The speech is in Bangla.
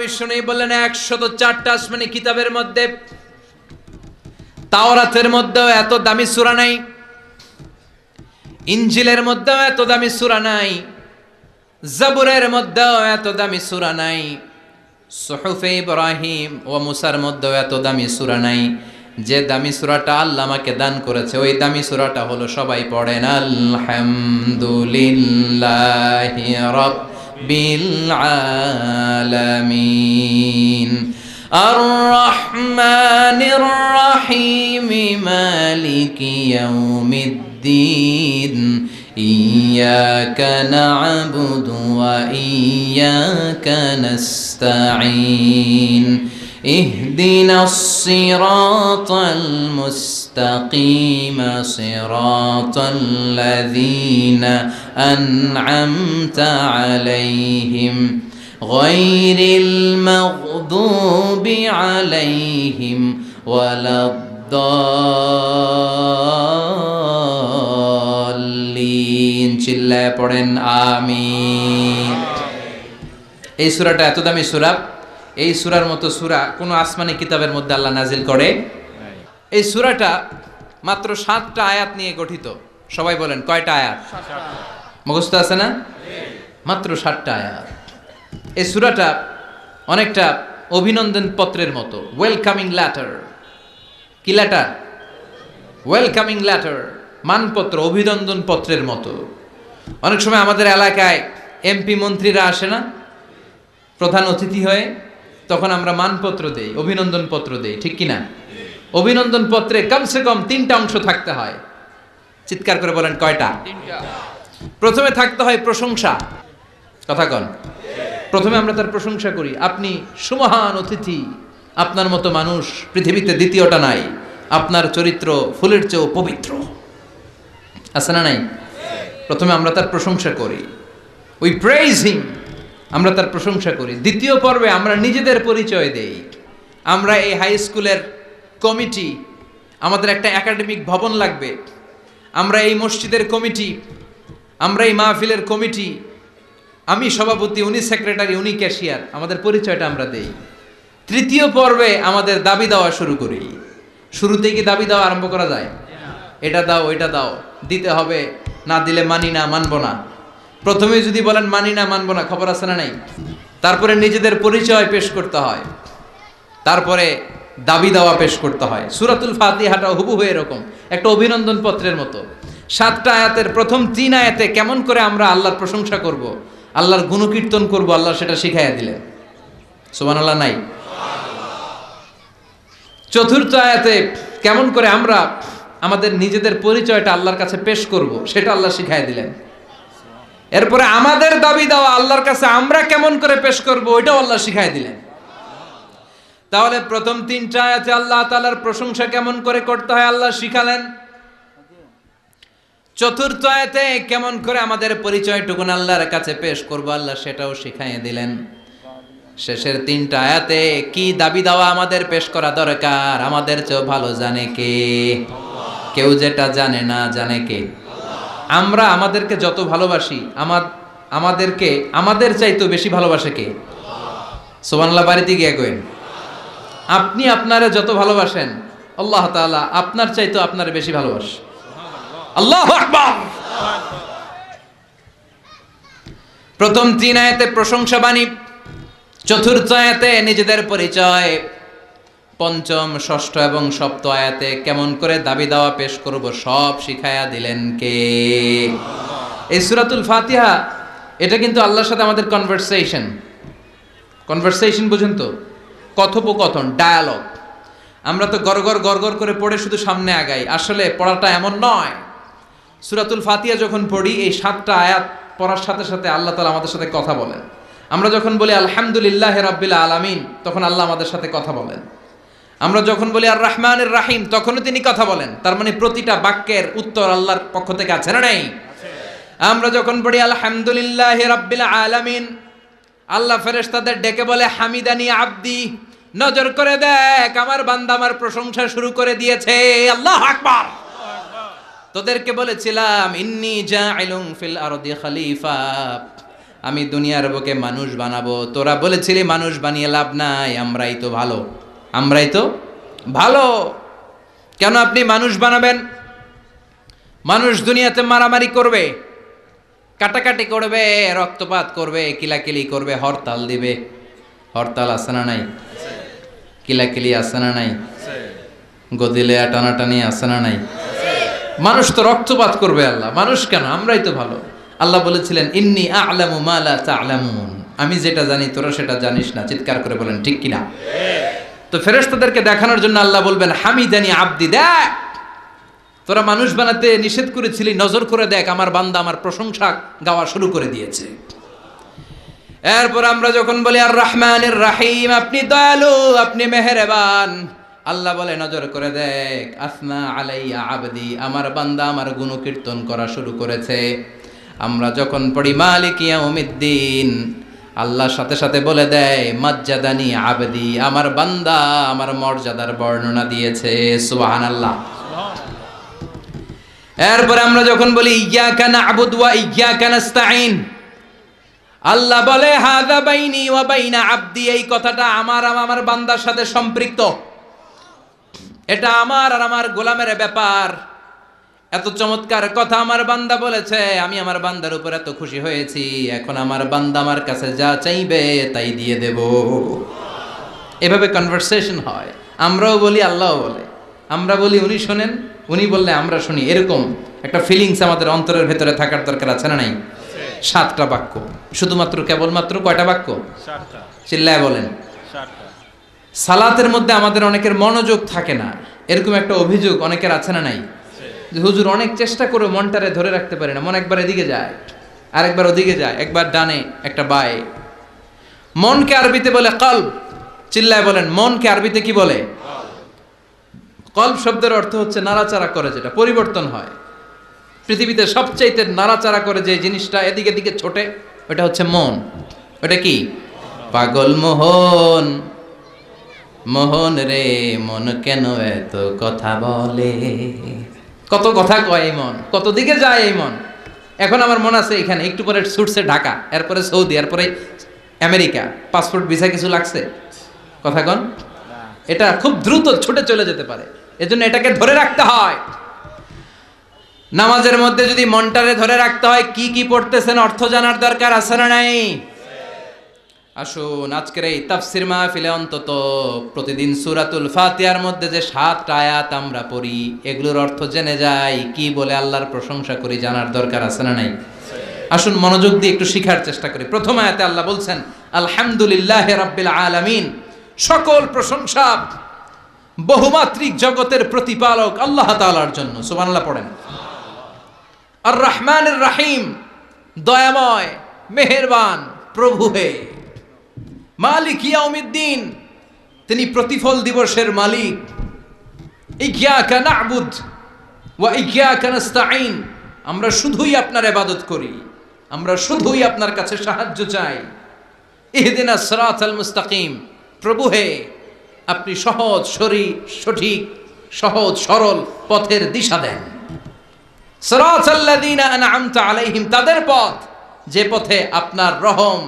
বিশ্বনবী বললেন 104টা আসমানি কিতাবের মধ্যে তাওরাতের মধ্যেও এত দামি সূরা নাই, ইনজিলের মধ্যেও এত দামি সূরা নাই, জাবুরের মধ্যেও এত দামি সূরা নাই, সুহুফে ইব্রাহিম ও মুসার মধ্যেও এত দামি সূরা নাই। যে দামি সূরাটা আল্লাহ আমাকে দান করেছে ওই দামি সূরাটা হলো, সবাই পড়েন, আলহামদুলিল্লাহি রাব্বিল আলামিন আর রহমানির রহিম মালিকি ইয়াউমিদ্দিন ইয়্যাকা না'বুদু ওয়া ইয়্যাকা নাস্তাঈন ইহদিনাস সিরাতাল মুস্তাকিম সিরাতাল লাযীনা আন'আমতা আলাইহিম গায়রিল মাগদুবি আলাইহিম ওয়ালাদ-দাল্লিন। চিল্লায়ে পড়েন আমিন। এই সূরাটা এত দামি সূরা, এই সূরার মতো সূরা কোনো আসমানি কিতাবের মধ্যে আল্লাহ নাজিল করে। এই সূরাটা মাত্র 7টা আয়াত নিয়ে গঠিত। সবাই বলেন কয়টা আয়াত? মুখস্থ আছে না? মাত্র 7টা আয়াত। এই সূরাটা অনেকটা অভিনন্দন পত্রের মতো, ওয়েলকামিং লেটার। কি লেটার? ওয়েলকামিং লেটার, মানপত্র, অভিনন্দন পত্রের মতো। অনেক সময় আমাদের এলাকায় এমপি মন্ত্রীরা আসে না প্রধান অতিথি হয়ে, তখন আমরা মানপত্র দেই, অভিনন্দন পত্র দেই, ঠিক কিনা? অভিনন্দন পত্রে কমসে কম 3টা অংশ থাকতে হয়। চিৎকার করে বলেন কয়টা? 3টা। প্রথমে থাকতে হয় প্রশংসা। কথা কন। প্রথমে আমরা তার প্রশংসা করি, আপনি সুমহান অতিথি, আপনার মতো মানুষ পৃথিবীতে দ্বিতীয়টা নাই, আপনার চরিত্র ফুলের চেয়েও পবিত্র। আছে না নাই? প্রথমে আমরা তার প্রশংসা করি, উই প্রেইজ হিম, আমরা তার প্রশংসা করি। দ্বিতীয় পর্বে আমরা নিজেদের পরিচয় দেই। আমরা এই হাই স্কুলের কমিটি, আমাদের একটা একাডেমিক ভবন লাগবে, আমরা এই মসজিদের কমিটি, আমরা এই মাহফিলের কমিটি, আমি সভাপতি, উনি সেক্রেটারি, উনি ক্যাশিয়ার, আমাদের পরিচয়টা আমরা দেই। তৃতীয় পর্বে আমাদের দাবি দেওয়া শুরু করি। শুরুতেই কি দাবি দেওয়া আরম্ভ করা যায়? এটা দাও, ওইটা দাও, দিতে হবে, না দিলে মানি না, মানবো না। প্রথমে যদি বলেন মানি না, মানবো না, খবর আছে না নাই? তারপরে নিজেদের পরিচয় পেশ করতে হয়, তারপরে দাবি দেওয়া পেশ করতে হয়। সূরাতুল ফাতিহাটা হুবহু এরকম একটা অভিনন্দন পত্রের মতো। 7টা আয়াতের প্রথম 3 আয়াতে কেমন করে আমরা আল্লাহর প্রশংসা করব, আল্লাহর গুণকীর্তন করব, আল্লাহ সেটা শিখাইয়া দিলেন। সুবহানাল্লাহ নাই? চতুর্থ আয়াতে কেমন করে আমরা আমাদের নিজেদের পরিচয়টা আল্লাহর কাছে পেশ করব সেটা আল্লাহ শিখাইয়া দিলেন। এরপরে আমাদের দাবি দেওয়া আল্লাহর কাছে আমরা কেমন করে পেশ করব ওইটাও আল্লাহ শিখাই দিলেন। তাহলে প্রথম 3টা আয়াতে আল্লাহ তাআলার প্রশংসা কেমন করে করতে হয় আল্লাহ শিখালেন। চতুর্থ আয়াতে কেমন করে আমাদের পরিচয়টুকু আল্লাহর কাছে পেশ করব আল্লাহ সেটাও শিখাইয়ে দিলেন। শেষের 3টা আয়াতে কি দাবি দেওয়া আমাদের পেশ করা দরকার আমাদের চেয়ে ভালো জানে কে? কেউ যেটা জানে না, জানে কে? আমরা আমাদেরকে যত ভালোবাসি, আমাদেরকে আমাদের চাইতেও বেশি ভালোবাসে কে? সুবহানাল্লাহ। বাড়িতে গিয়ে কইন, আপনি আপনারে যত ভালোবাসেন আল্লাহ তাআলা আপনার চাইতেও আপনারে বেশি ভালোবাসে। আল্লাহু আকবার। প্রথম 3 আয়াতে প্রশংসা বাণী, চতুর্থ আয়াতে নিজেদের পরিচয়, পঞ্চম, ষষ্ঠ এবং সপ্তম আয়াতে কেমন করে দাবি দাওয়া পেশ করব সব শিখায়া দিলেন কে? এই সূরাতুল ফাতিহা এটা কিন্তু আল্লাহর সাথে আমাদের কনভারসেশন বুঝেন তো, কথোপকথন, ডায়ালগ। আমরা তো গড়গড় করে পড়ে শুধু সামনে আগাই, আসলে পড়াটা এমন নয়। সূরাতুল ফাতিহা যখন পড়ি এই 7টা আয়াত পড়ার সাথে সাথে আল্লাহ তাআলা আমাদের সাথে কথা বলেন। আমরা যখন বলি আলহামদুলিল্লাহি রাব্বিল আলামিন তখন আল্লাহ আমাদের সাথে কথা বলেন। আমরা যখন বলি আর রহমানির রহিম তখনও তিনি কথা বলেন। তার মানে প্রতিটা বাক্যের উত্তর আল্লাহর পক্ষ থেকে আছে না নাই? আমরা যখন পড়ি আলহামদুলিল্লাহি রাব্বিল আলামিন, আল্লাহ ফেরেশতাদের ডেকে বলে হামিদানি আব্দি, নজর করে দেখ আমার বান্দা আমার প্রশংসা শুরু করে দিয়েছে। আল্লাহু আকবার। তোদেরকে বলেছিলাম ইন্নী জাইলুন ফিল আরদি খলিফা, আমি দুনিয়ার বুকে মানুষ বানাবো। তোরা বলেছিলি মানুষ বানিয়ে লাভ নাই, আমরাই তো ভালো, আমরাই তো ভালো। কেন আপনি মানুষ বানাবেন? মানুষ দুনিয়াতে মারামারি করবে, কাটাকাটি করবে, রক্তপাত করবে, কিলাকিলি করবে, হরতাল দিবে। হরতাল আছে না নাই? কিলাকিলি আছে না নাই? গদিলে টানাটানি আছে না নাই? মানুষ তো রক্তপাত করবে। আল্লাহ মানুষ কেন? আমরাই তো ভালো। আল্লাহ বলেছিলেন ইন্নী আ'লামু মা লা তা'লামুন, আমি যেটা জানি তোরা সেটা জানিস না। চিৎকার করে বলেন ঠিক কিনা? তো ফেরেশতাদেরকে দেখানোর জন্য আল্লাহ বলবেন হামিদানি আব্দি, দেখ তোরা মানুষ বানাতে নিষেধ করেছিলি, নজর করে দেখ আমার বান্দা আমার প্রশংসা গাওয়া শুরু করে দিয়েছে। এরপর আমরা যখন বলি আর রহমানির রাহিম, আপনি দয়ালু, আপনি মেহেরবান, আল্লাহ বলে নজর করে দেখ আসনা আলাইয়া আবদি, আমার বান্দা আমার গুণকীর্তন করা শুরু করেছে। আমরা যখন পড়ি মালিক ইয়াউমিদ্দিন, আল্লাহর সাথে সাথে বলে দেয় মাজ্জাদানি আবদি, আমার বান্দা আমার মর্যাদার বর্ণনা দিয়েছে। সুবহানাল্লাহ। এরপর আমরা যখন বলি ইয়্যাকা না'বুদু ওয়া ইয়্যাকা নাস্তাঈন, আল্লাহ বলে হাযা বাইনি ওয়া বাইনা আবদি, এই কথাটা আমার বান্দার সাথে সম্পৃক্ত, এটা আমার আর আমার গোলামের ব্যাপার। এত চমৎকার কথা আমার বান্দা বলেছে, আমি আমার বান্দার উপর এত খুশি হয়েছি, এখন আমার বান্দা আমার কাছে যা চাইবে তাই দিয়ে দেব। এভাবে কনভারসেশন হয়। আমরাও বলি, আল্লাহও বলে। আমরা বলি উনি শোনেন, উনি বললে আমরা শুনি। এরকম একটা ফিলিংস আমাদের অন্তরের ভেতরে থাকার দরকার আছে না নাই? 7টা বাক্য, শুধুমাত্র কেবলমাত্র কয়টা বাক্য? 7টা। চিল্লায় বলেন। 7টা। সালাতের মধ্যে আমাদের অনেকের মনোযোগ থাকে না, এরকম একটা অভিযোগ অনেকের আছে না নাই? যে হুজুর অনেক চেষ্টা করে মনটারে ধরে রাখতে পারে না, মন একবার এদিকে যায়, আরেকবার ওদিকে যায়, একবার ডানে একটা বায়ে। মনকে আরবিতে বলে কলব। চিল্লায় বলেন মনকে আরবিতে কি বলে? কলব শব্দের অর্থ হচ্ছে নাড়াচাড়া করে, যেটা পরিবর্তন হয়। পৃথিবীতে সবচাইতে নাড়াচাড়া করে যে জিনিসটা এদিকে দিকে ছোটে, ওটা হচ্ছে মন। ওটা কি? পাগল মোহন, মোহন রে মন কেন এত কথা বলে। কত কথা কয় এই মন, কত দিকে যায় এই মন। এখন আমার মন আছে এখানে, একটু পরে ছুটছে ঢাকা, এরপরে সৌদি, এরপরে আমেরিকা। পাসপোর্ট ভিসা কিছু লাগছে? কথা কন। এটা খুব দ্রুত ছুটে চলে যেতে পারে, এজন্য এটাকে ধরে রাখতে হয়। নামাজের মধ্যে যদি মনটারে ধরে রাখতে হয়, কি কি পড়তেছেন অর্থ জানার দরকার আছে না নাই? আসুন আজকের এই তাফসির মাহফিলে অন্তত প্রতিদিন সূরাতুল ফাতিহার মধ্যে যে 7টা আয়াত আমরা পড়ি, এগুলোর অর্থ জেনে যাই, কি বলে আল্লাহর প্রশংসা করি, জানার দরকার আছে না নাই? আসুন মনোযোগ দিয়ে একটু শিখার চেষ্টা করি। প্রথম আয়াতে আল্লাহ বলছেন আলহামদুলিল্লাহি রাব্বিল আলামিন, সকল প্রশংসা বহুমাত্রিক জগতের প্রতিপালক আল্লাহ তাআলার জন্য। সুবহানাল্লাহ পড়েন। আর রহমানির রাহিম, দয়াময় মেহেরবান প্রভু হে। মালিক ইয়াউমিদ্দিন, তিনি প্রতিফল দিবসের মালিক। ইয়্যাকা না'বুদ ওয়া ইয়্যাকা নাস্তাঈন, আমরা শুধুই আপনার ইবাদত করি, আমরা শুধুই আপনার কাছে সাহায্য চাই। ইহদিনাস সিরাতাল মুস্তাকিম, প্রভু হে আপনি সহজ সঠিক সহজ সরল পথের দিশা দেন। সিরাতাল্লাযীনা আন'আমতা আলাইহিম, তাদের পথ যে পথে আপনার রহম